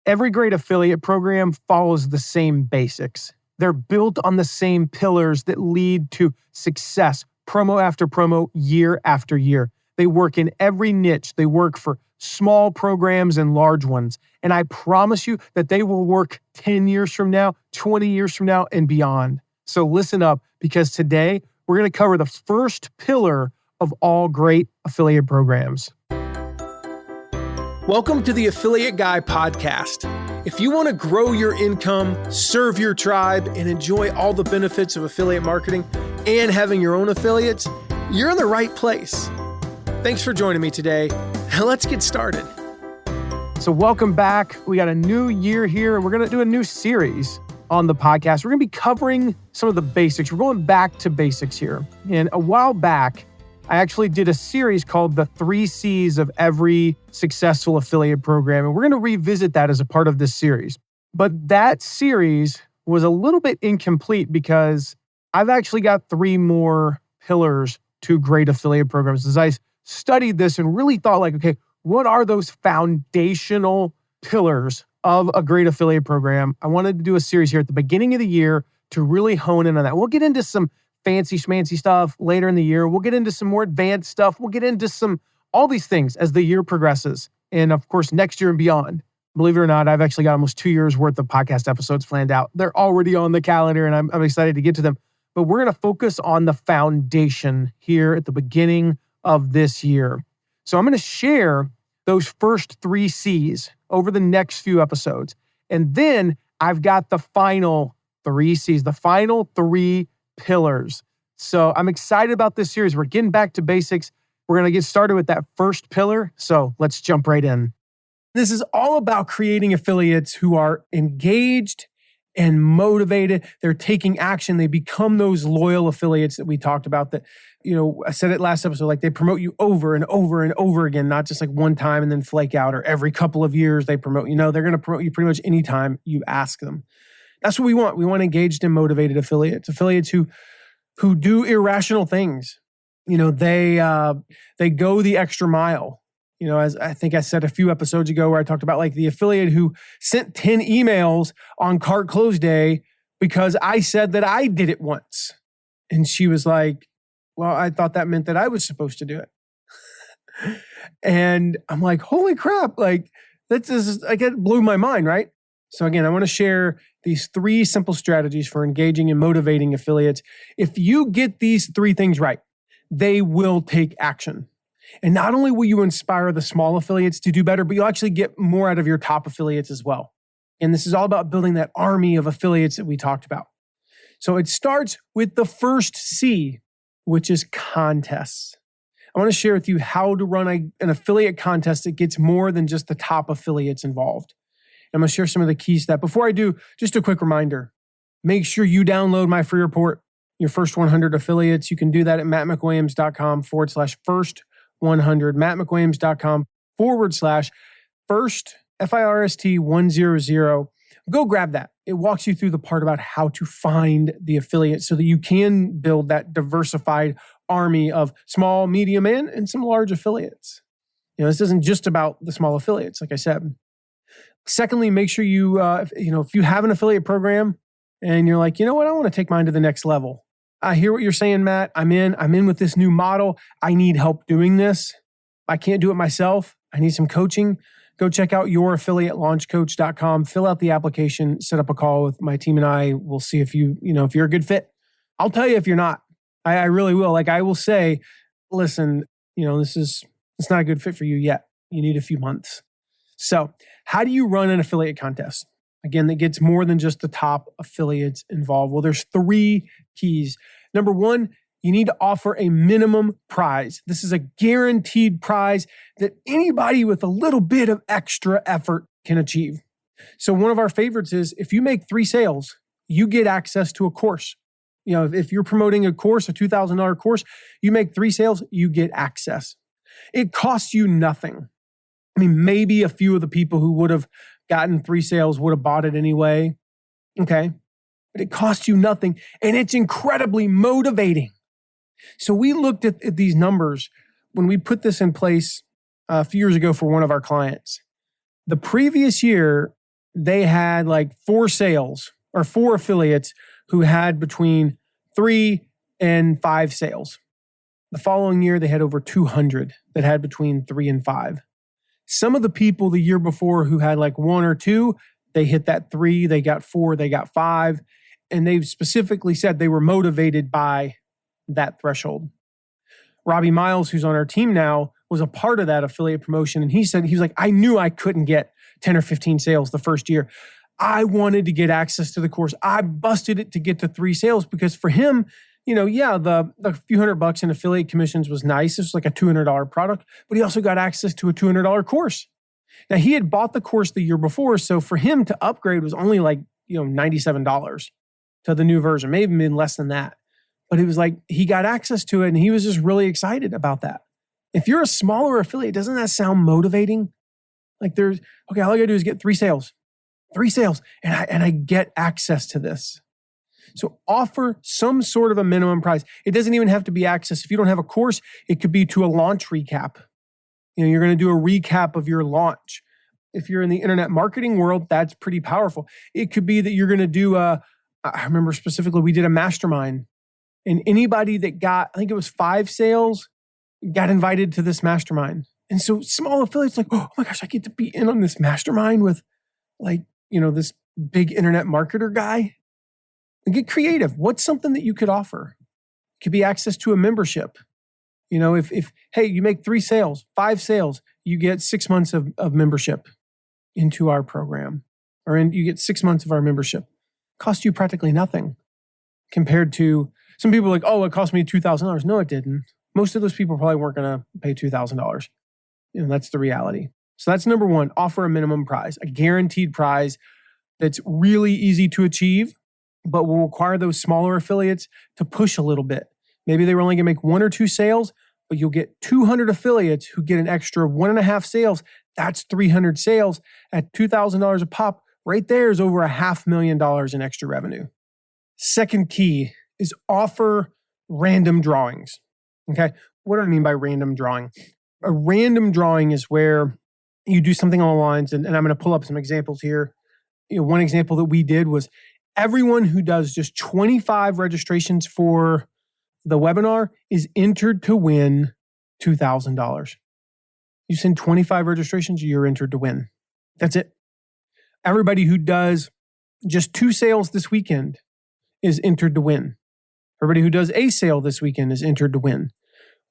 Every great affiliate program follows the same basics. They're built on the same pillars that lead to success, promo after promo, year after year. They work in every niche. They work for small programs and large ones. And I promise you that they will work 10 years from now, 20 years from now, and beyond. So listen up, because today we're going to cover the first pillar of all great affiliate programs. Welcome to the Affiliate Guy podcast. If you want to grow your income, serve your tribe, and enjoy all the benefits of affiliate marketing and having your own affiliates, you're in the right place. Thanks for joining me today. Let's get started. So welcome back. We got a new year here, and we're going to do a new series on the podcast. We're going to be covering some of the basics. We're going back to basics here. And a while back, I actually did a series called The 3 C's of Every Successful Affiliate Program, and we're going to revisit that as a part of this series. But that series was a little bit incomplete because I've actually got 3 more pillars to great affiliate programs. As I studied this and really thought okay, what are those foundational pillars of a great affiliate program? I wanted to do a series here at the beginning of the year to really hone in on that. We'll get into some fancy schmancy stuff later in the year. We'll get into some more advanced stuff. We'll get into all these things as the year progresses. And of course, next year and beyond. Believe it or not, I've actually got almost 2 years worth of podcast episodes planned out. They're already on the calendar and I'm excited to get to them. But we're going to focus on the foundation here at the beginning of this year. So I'm going to share those first 3 C's over the next few episodes. And then I've got the final 3 C's, the final 3 pillars. So I'm excited about this series. We're getting back to basics. We're going to get started with that first pillar. So let's jump right in. This is all about creating affiliates who are engaged and motivated. They're taking action. They become those loyal affiliates that we talked about that, I said it last episode, they promote you over and over and over again, not just one time and then flake out, or every couple of years they promote you. No, they're going to promote you pretty much anytime you ask them. That's what we want. We want engaged and motivated affiliates who do irrational things. They go the extra mile. As I think I said a few episodes ago, where I talked about the affiliate who sent 10 emails on cart close day because I said that I did it once. And she was like, well, I thought that meant that I was supposed to do it. And I'm like, holy crap. That just, it blew my mind, right? So again, I want to share these 3 simple strategies for engaging and motivating affiliates. If you get these 3 things right, they will take action. And not only will you inspire the small affiliates to do better, but you'll actually get more out of your top affiliates as well. And this is all about building that army of affiliates that we talked about. So it starts with the first C, which is contests. I want to share with you how to run an affiliate contest that gets more than just the top affiliates involved. I'm going to share some of the keys to that. Before I do, just a quick reminder, make sure you download my free report, Your First 100 Affiliates. You can do that at mattmcwilliams.com/first100, mattmcwilliams.com/first, FIRST 100. Go grab that. It walks you through the part about how to find the affiliate so that you can build that diversified army of small, medium, and some large affiliates. This isn't just about the small affiliates, like I said. Secondly, make sure you, if you have an affiliate program and you're like, you know what, I want to take mine to the next level. I hear what you're saying, Matt. I'm in with this new model. I need help doing this. I can't do it myself. I need some coaching. Go check out youraffiliatelaunchcoach.com. Fill out the application, set up a call with my team, and I will see if if you're a good fit. I'll tell you if you're not. I really will. I will say, listen, it's not a good fit for you yet. You need a few months. So how do you run an affiliate contest? Again, that gets more than just the top affiliates involved. Well, there's 3 keys. Number 1, you need to offer a minimum prize. This is a guaranteed prize that anybody with a little bit of extra effort can achieve. So one of our favorites is if you make 3 sales, you get access to a course. If you're promoting a course, a $2,000 course, you make 3 sales, you get access. It costs you nothing. Maybe a few of the people who would have gotten 3 sales would have bought it anyway. Okay. But it costs you nothing. And it's incredibly motivating. So we looked at these numbers when we put this in place a few years ago for one of our clients. The previous year, they had like 4 sales or 4 affiliates who had between 3 and 5 sales. The following year, they had over 200 that had between 3 and 5. Some of the people the year before who had like 1 or 2, they hit that 3, they got 4, they got 5. And they've specifically said they were motivated by that threshold. Robbie Miles, who's on our team now, was a part of that affiliate promotion. And he said, he was like, I knew I couldn't get 10 or 15 sales the first year. I wanted to get access to the course. I busted it to get to 3 sales because for him, the few $100 in affiliate commissions was nice. It was like a $200 product, but he also got access to a $200 course. Now he had bought the course the year before. So for him to upgrade was only like, $97 to the new version, maybe been less than that. But it was like, he got access to it and he was just really excited about that. If you're a smaller affiliate, doesn't that sound motivating? Like all I gotta do is get 3 sales, and I get access to this. So offer some sort of a minimum price. It doesn't even have to be access. If you don't have a course, it could be to a launch recap. You're going to do a recap of your launch. If you're in the internet marketing world, that's pretty powerful. It could be that you're going to do I remember specifically, we did a mastermind and anybody that got, I think it was 5 sales, got invited to this mastermind. And so small affiliates like, oh my gosh, I get to be in on this mastermind with this big internet marketer guy. And get creative. What's something that you could offer? It could be access to a membership. If you make 3 sales, 5 sales, you get 6 months of membership into our program, you get 6 months of our membership. Cost you practically nothing compared to some people like, oh, it cost me $2,000. No, it didn't. Most of those people probably weren't going to pay $2,000. That's the reality. So that's number 1, offer a minimum prize, a guaranteed prize that's really easy to achieve, but will require those smaller affiliates to push a little bit. Maybe they were only going to make 1 or 2 sales, but you'll get 200 affiliates who get an extra 1.5 sales. That's 300 sales at $2,000 a pop. Right there is over $500,000 in extra revenue. Second key is offer random drawings. Okay. What do I mean by random drawing? A random drawing is where you do something along the lines, and I'm going to pull up some examples here. One example that we did was everyone who does just 25 registrations for the webinar is entered to win $2,000. You send 25 registrations, you're entered to win. That's it. Everybody who does just 2 sales this weekend is entered to win. Everybody who does a sale this weekend is entered to win.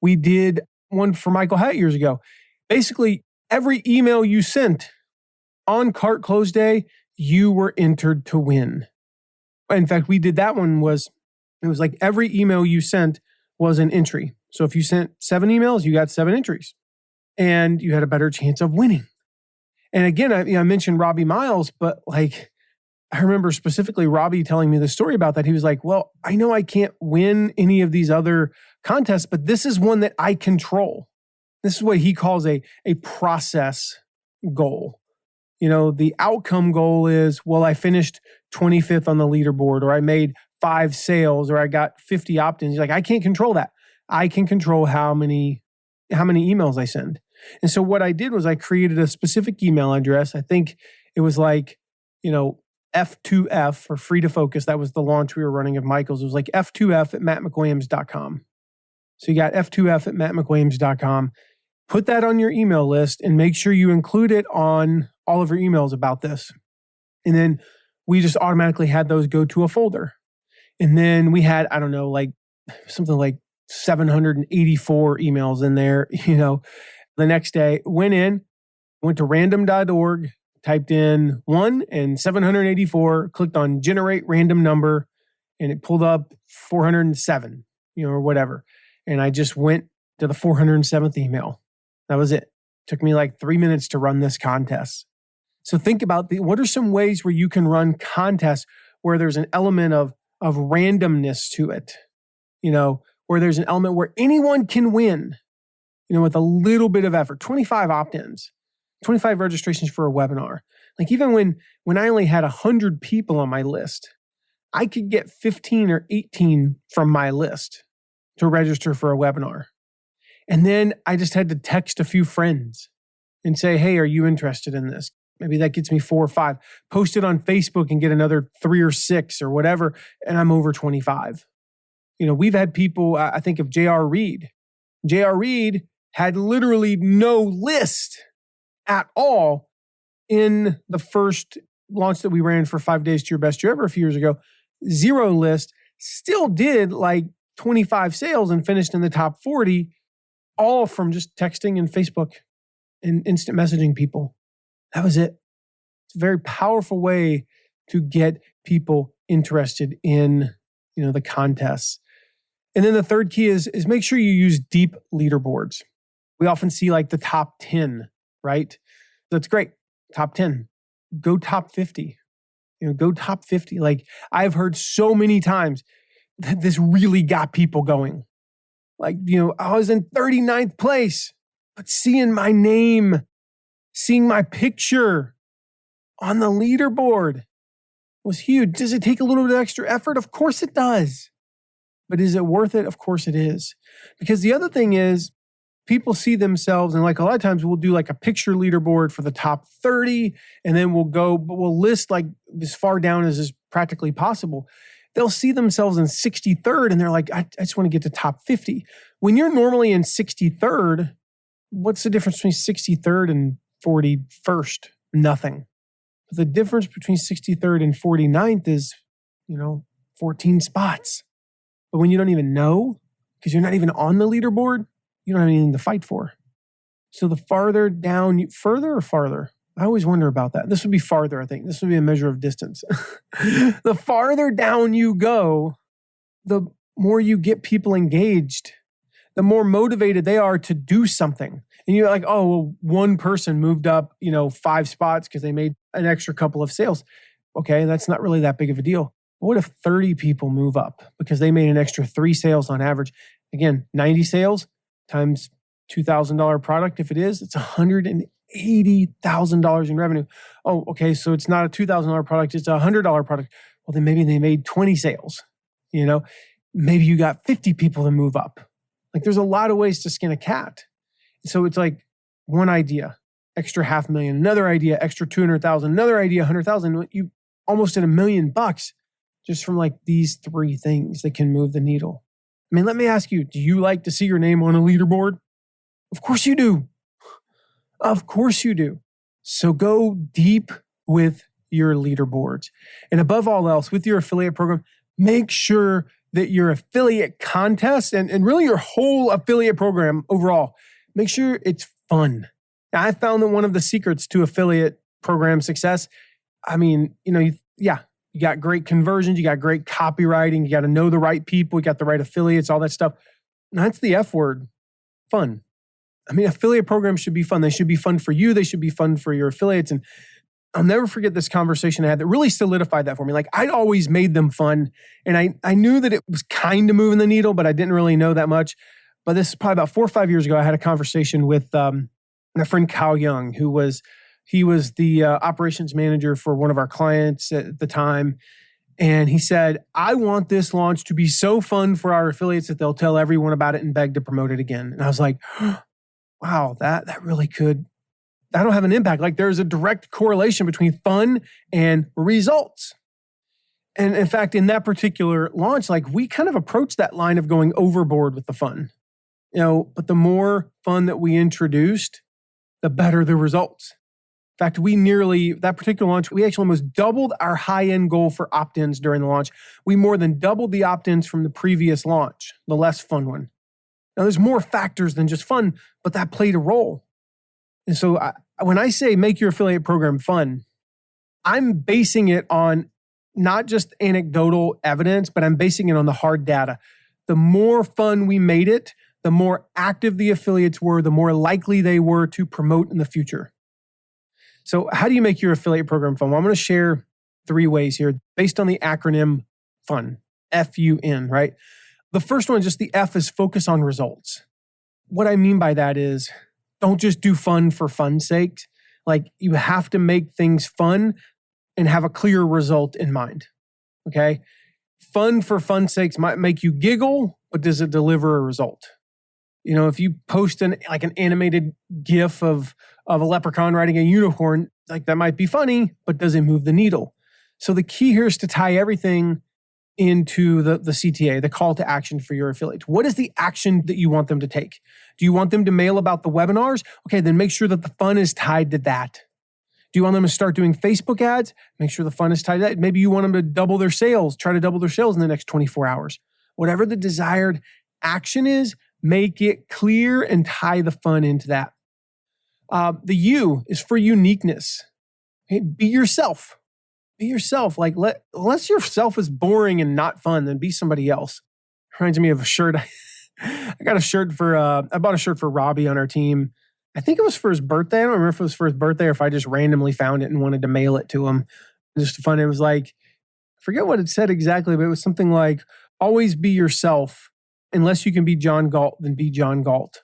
We did one for Michael Hyatt years ago. Basically, every email you sent on cart close day, you were entered to win. In fact, we did that one it was like every email you sent was an entry. So if you sent 7 emails, you got 7 entries and you had a better chance of winning. And again, I mentioned Robbie Miles, but I remember specifically Robbie telling me the story about that. He was like, well, I know I can't win any of these other contests, but this is one that I control. This is what he calls a process goal. The outcome goal is, well, I finished 25th on the leaderboard, or I made 5 sales, or I got 50 opt-ins. He's like, I can't control that. I can control how many emails I send. And so what I did was I created a specific email address. I think it was F2F or Free to Focus. That was the launch we were running of Michael's. It was like F2F@mattmcwilliams.com. So you got F2F@mattmcwilliams.com. Put that on your email list and make sure you include it on all of your emails about this. And then we just automatically had those go to a folder. And then we had, something like 784 emails in there. The next day, went to random.org, typed in 1 and 784, clicked on generate random number, and it pulled up 407, or whatever. And I just went to the 407th email. That was it. Took me like 3 minutes to run this contest. So think about what are some ways where you can run contests where there's an element of randomness to it, where there's an element where anyone can win, with a little bit of effort. 25 opt-ins, 25 registrations for a webinar. Like even when I only had 100 people on my list, I could get 15 or 18 from my list to register for a webinar. And then I just had to text a few friends and say, hey, are you interested in this? Maybe that gets me 4 or 5. Post it on Facebook and get another 3 or 6 or whatever, and I'm over 25. We've had people, I think of J.R. Reed. J.R. Reed had literally no list at all in the first launch that we ran for 5 days to your best year ever a few years ago. 0 list, still did like 25 sales and finished in the top 40, all from just texting and Facebook and instant messaging people. That was it. It's a very powerful way to get people interested in, the contests. And then the third key is make sure you use deep leaderboards. We often see like the top 10, right? That's great. Top 10. Go top 50. Go top 50. Like I've heard so many times that this really got people going. Like, I was in 39th place, but seeing my name, seeing my picture on the leaderboard was huge. Does it take a little bit of extra effort? Of course it does. But is it worth it? Of course it is. Because the other thing is, people see themselves, and like a lot of times we'll do like a picture leaderboard for the top 30, and then we'll list like as far down as is practically possible. They'll see themselves in 63rd, and they're like, I just want to get to top 50. When you're normally in 63rd, what's the difference between 63rd and 41st? Nothing. But the difference between 63rd and 49th is, 14 spots. But when you don't even know, because you're not even on the leaderboard, you don't have anything to fight for. So the farther down, further or farther? I always wonder about that. This would be farther, I think. This would be a measure of distance. The farther down you go, the more you get people engaged, the more motivated they are to do something. And you're like, oh, well, one person moved up, 5 spots because they made an extra couple of sales. Okay, that's not really that big of a deal. But what if 30 people move up because they made an extra 3 sales on average? Again, 90 sales times $2,000 product. If it is, it's $180,000 in revenue. Oh, okay. So it's not a $2,000 product. It's a $100 product. Well, then maybe they made 20 sales. Maybe you got 50 people to move up. Like there's a lot of ways to skin a cat. So it's like one idea, extra $500,000, another idea, extra 200,000, another idea, 100,000. You almost at $1 million just from like these 3 things that can move the needle. I mean, let me ask you, do you like to see your name on a leaderboard? Of course you do. Of course you do. So go deep with your leaderboards. And above all else, with your affiliate program, make sure that your affiliate contest and really your whole affiliate program overall, make sure it's fun. Now, I found that one of the secrets to affiliate program success, you got great conversions, you got great copywriting, you got to know the right people, you got the right affiliates, all that stuff. And that's the F word, fun. Affiliate programs should be fun. They should be fun for you. They should be fun for your affiliates. And I'll never forget this conversation I had that really solidified that for me. Like I'd always made them fun. And I knew that it was kind of moving the needle, but I didn't really know that much. But this is probably about 4 or 5 years ago. I had a conversation with my friend Kyle Young, he was the operations manager for one of our clients at the time. And he said, I want this launch to be so fun for our affiliates that they'll tell everyone about it and beg to promote it again. And I was like, wow, that really could, that'll have an impact. Like there's a direct correlation between fun and results. And in fact, in that particular launch, like we kind of approached that line of going overboard with the fun, but the more fun that we introduced, the better the results. In fact, that particular launch, we actually almost doubled our high-end goal for opt-ins during the launch. We more than doubled the opt-ins from the previous launch, the less fun one. Now, there's more factors than just fun, but that played a role. And so when I say make your affiliate program fun, I'm basing it on not just anecdotal evidence, but I'm basing it on the hard data. The more fun we made it, the more active the affiliates were, the more likely they were to promote in the future. So how do you make your affiliate program fun? Well, I'm going to share 3 ways here based on the acronym FUN, F-U-N, right? The first one, just the F, is focus on results. What I mean by that is don't just do fun for fun's sake. Like you have to make things fun and have a clear result in mind, okay? Fun for fun's sake might make you giggle, but does it deliver a result? If you post an animated GIF of of a leprechaun riding a unicorn. Like that might be funny, but does it move the needle? So the key here is to tie everything into the CTA, the call to action for your affiliates. What is the action that you want them to take? Do you want them to mail about the webinars? Okay, then make sure that the fun is tied to that. Do you want them to start doing Facebook ads? Make sure the fun is tied to that. Maybe you want them to double their sales, try to double their sales in the next 24 hours. Whatever the desired action is, make it clear and tie the fun into that. The U is for uniqueness. Okay, be yourself. Be yourself. Like, unless yourself is boring and not fun, then be somebody else. Reminds me of a shirt. I got a shirt for, I bought a shirt for Robbie on our team. I think it was for his birthday. I don't remember if it was for his birthday or if I just randomly found it and wanted to mail it to him. Just fun. It was like, I forget what it said exactly, but it was something like, always be yourself. Unless you can be John Galt, then be John Galt.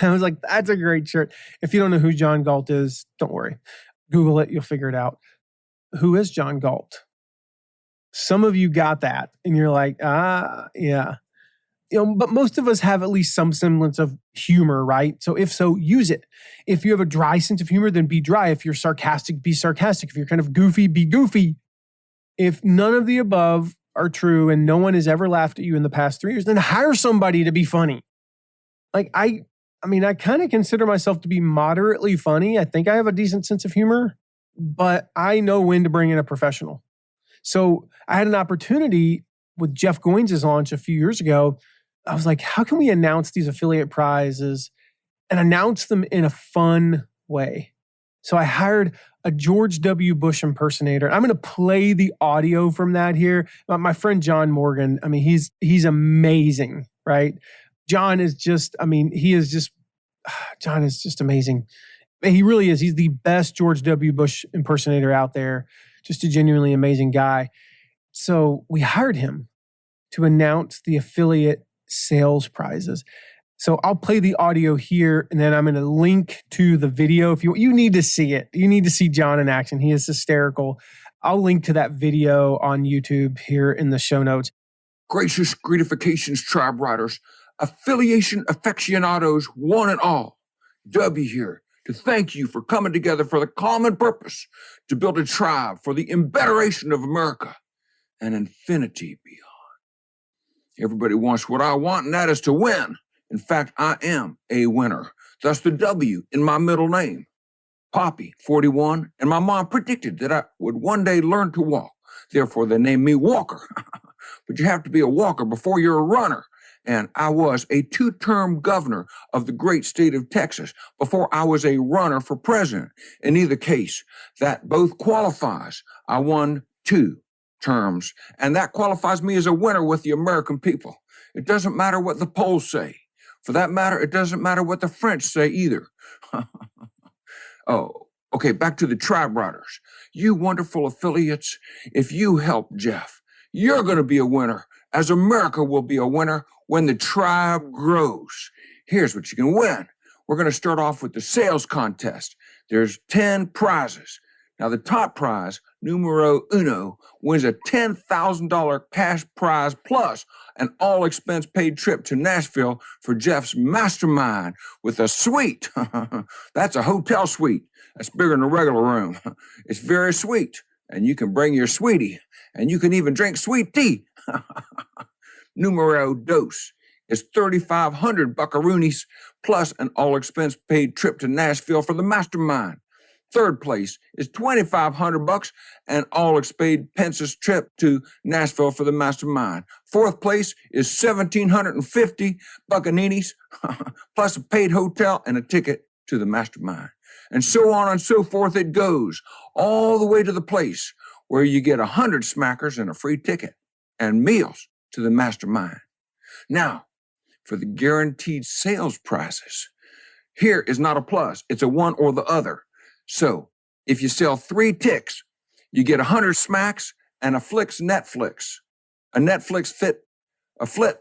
I was like, that's a great shirt. If you don't know who John Galt is, don't worry. Google it. You'll figure it out. Who is John Galt? Some of you got that and you're like, yeah. But most of us have at least some semblance of humor, right? So if so, use it. If you have a dry sense of humor, then be dry. If you're sarcastic, be sarcastic. If you're kind of goofy, be goofy. If none of the above are true and no one has ever laughed at you in the past 3 years, then hire somebody to be funny. Like I kind of consider myself to be moderately funny. I think I have a decent sense of humor, but I know when to bring in a professional. So I had an opportunity with Jeff Goins' launch a few years ago. I was like, how can we announce these affiliate prizes and announce them in a fun way? So I hired a George W. Bush impersonator. I'm going to play the audio from that here. My friend John Morgan, he's amazing, right? John is just amazing. He really is. He's the best George W. Bush impersonator out there. Just a genuinely amazing guy. So we hired him to announce the affiliate sales prizes. So I'll play the audio here, and then I'm going to link to the video. If you need to see it, you need to see John in action. He is hysterical. I'll link to that video on YouTube here in the show notes. Gracious gratifications, tribe riders, affiliation aficionados, one and all. W here to thank you for coming together for the common purpose to build a tribe for the embetteration of America and infinity beyond. Everybody wants what I want, and that is to win. In fact, I am a winner. Thus the W in my middle name. Poppy, 41, and my mom predicted that I would one day learn to walk. Therefore, they named me Walker. But you have to be a walker before you're a runner. And I was a 2-term governor of the great state of Texas before I was a runner for president. In either case, that both qualifies. I won 2 terms, and that qualifies me as a winner with the American people. It doesn't matter what the polls say. For that matter, it doesn't matter what the French say either. Oh, okay, back to the tribe riders. You wonderful affiliates, if you help Jeff, you're going to be a winner, as America will be a winner when the tribe grows. Here's what you can win. We're going to start off with the sales contest. There's 10 prizes. Now, the top prize, numero uno, wins a $10,000 cash prize plus an all-expense-paid trip to Nashville for Jeff's mastermind with a suite. That's a hotel suite. That's bigger than a regular room. It's very sweet, and you can bring your sweetie, and you can even drink sweet tea. Numero dos is 3,500 buckaroonies plus an all-expense-paid trip to Nashville for the mastermind. Third place is $2,500 and all-expense trip to Nashville for the mastermind. Fourth place is $1,750 bucaninis plus a paid hotel and a ticket to the mastermind. And so on and so forth it goes, all the way to the place where you get 100 smackers and a free ticket and meals to the mastermind. Now, for the guaranteed sales prizes, here is not a plus. It's a one or the other. So if you sell 3 ticks, you get 100 smacks and a Flix Netflix, a Netflix fit, a flit,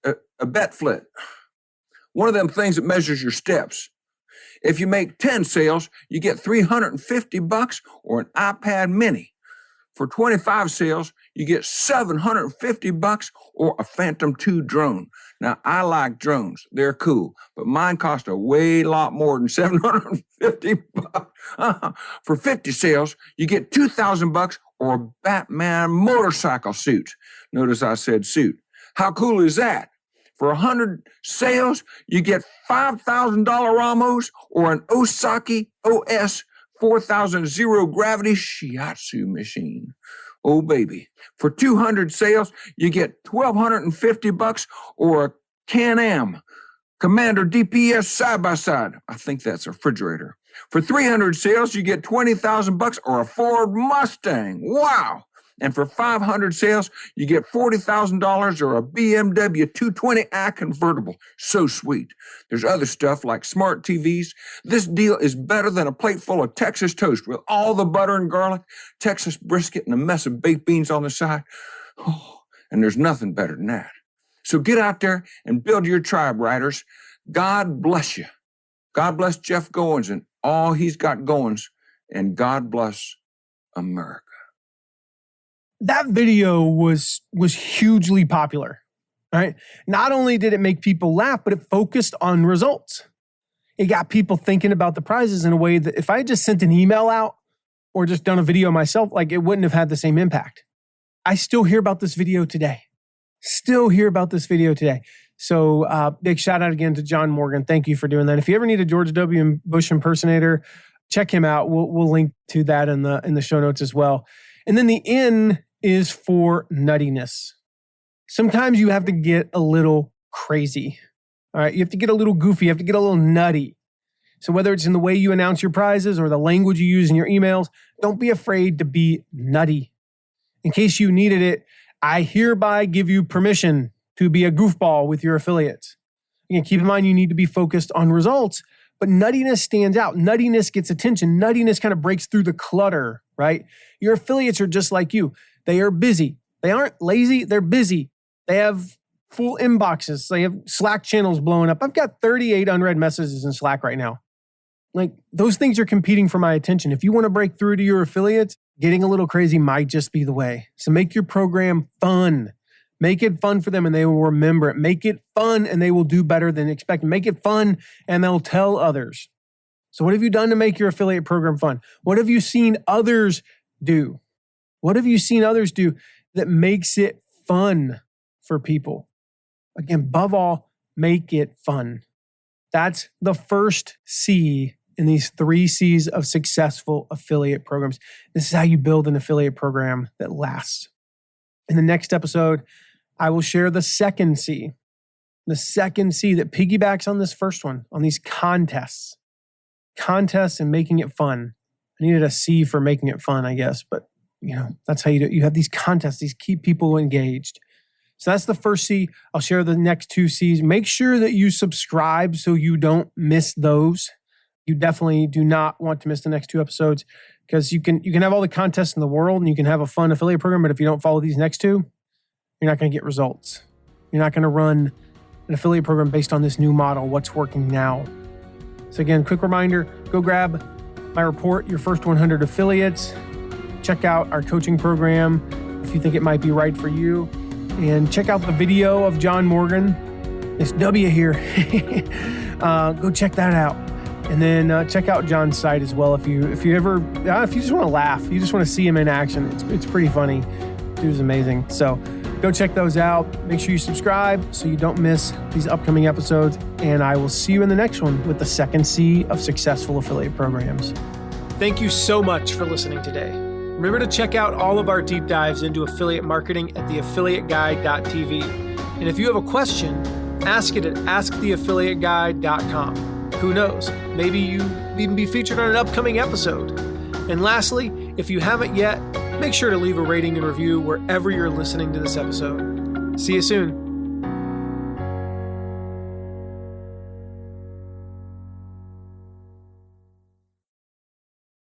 a bet flit. One of them things that measures your steps. If you make 10 sales, you get $350 or an iPad mini For 25 sales, you get $750 or a Phantom 2 drone. Now, I like drones. They're cool, but mine cost a way lot more than $750. For 50 sales, you get $2,000 or a Batman motorcycle suit. Notice I said suit. How cool is that? For 100 sales, you get $5,000 Ramos or an Osaki OS 4000 zero gravity shiatsu machine. Oh, baby. For 200 sales, you get $1,250 or a Can-Am Commander DPS side-by-side. I think that's a refrigerator. For 300 sales, you get $20,000 or a Ford Mustang. Wow. And for 500 sales, you get $40,000 or a BMW 220i convertible. So sweet. There's other stuff like smart TVs. This deal is better than a plate full of Texas toast with all the butter and garlic, Texas brisket, and a mess of baked beans on the side. Oh, and there's nothing better than that. So get out there and build your tribe, riders. God bless you. God bless Jeff Goins and all he's got goings. And God bless America. That video was hugely popular, right? Not only did it make people laugh, but it focused on results. It got people thinking about the prizes in a way that if I had just sent an email out or just done a video myself, like it wouldn't have had the same impact. I still hear about this video today. So big shout out again to John Morgan. Thank you for doing that. If you ever need a George W. Bush impersonator, check him out. We'll link to that in the show notes as well. And then the N is for nuttiness. Sometimes you have to get a little crazy. All right. You have to get a little goofy. You have to get a little nutty. So whether it's in the way you announce your prizes or the language you use in your emails, don't be afraid to be nutty. In case you needed it, I hereby give you permission to be a goofball with your affiliates. Again, keep in mind you need to be focused on results, but nuttiness stands out. Nuttiness gets attention. Nuttiness kind of breaks through the clutter, right? Your affiliates are just like you. They are busy. They aren't lazy. They're busy. They have full inboxes. They have Slack channels blowing up. I've got 38 unread messages in Slack right now. Like those things are competing for my attention. If you want to break through to your affiliates, getting a little crazy might just be the way. So make your program fun. Make it fun for them and they will remember it. Make it fun and they will do better than expected. Make it fun and they'll tell others. So what have you done to make your affiliate program fun? What have you seen others do? What have you seen others do that makes it fun for people? Again, above all, make it fun. That's the first C in these 3 C's of successful affiliate programs. This is how you build an affiliate program that lasts. In the next episode, I will share the second C. The second C that piggybacks on this first one, on these contests. Contests and making it fun. I needed a C for making it fun, I guess, but that's how you do it. You have these contests, these keep people engaged. So that's the first C. I'll share the next 2 C's. Make sure that you subscribe so you don't miss those. You definitely do not want to miss the next 2 episodes because you can have all the contests in the world and you can have a fun affiliate program, but if you don't follow these next 2, you're not going to get results. You're not going to run an affiliate program based on this new model, what's working now. So again, quick reminder, go grab my report, Your First 100 Affiliates. Check out our coaching program if you think it might be right for you. And check out the video of John Morgan. It's W here. Go check that out. And then check out John's site as well if you just want to laugh, you just want to see him in action. It's pretty funny. Dude's amazing. So go check those out. Make sure you subscribe so you don't miss these upcoming episodes. And I will see you in the next one with the second C of successful affiliate programs. Thank you so much for listening today. Remember to check out all of our deep dives into affiliate marketing at theaffiliateguide.tv. And if you have a question, ask it at asktheaffiliateguide.com. Who knows? Maybe you even be featured on an upcoming episode. And lastly, if you haven't yet, make sure to leave a rating and review wherever you're listening to this episode. See you soon.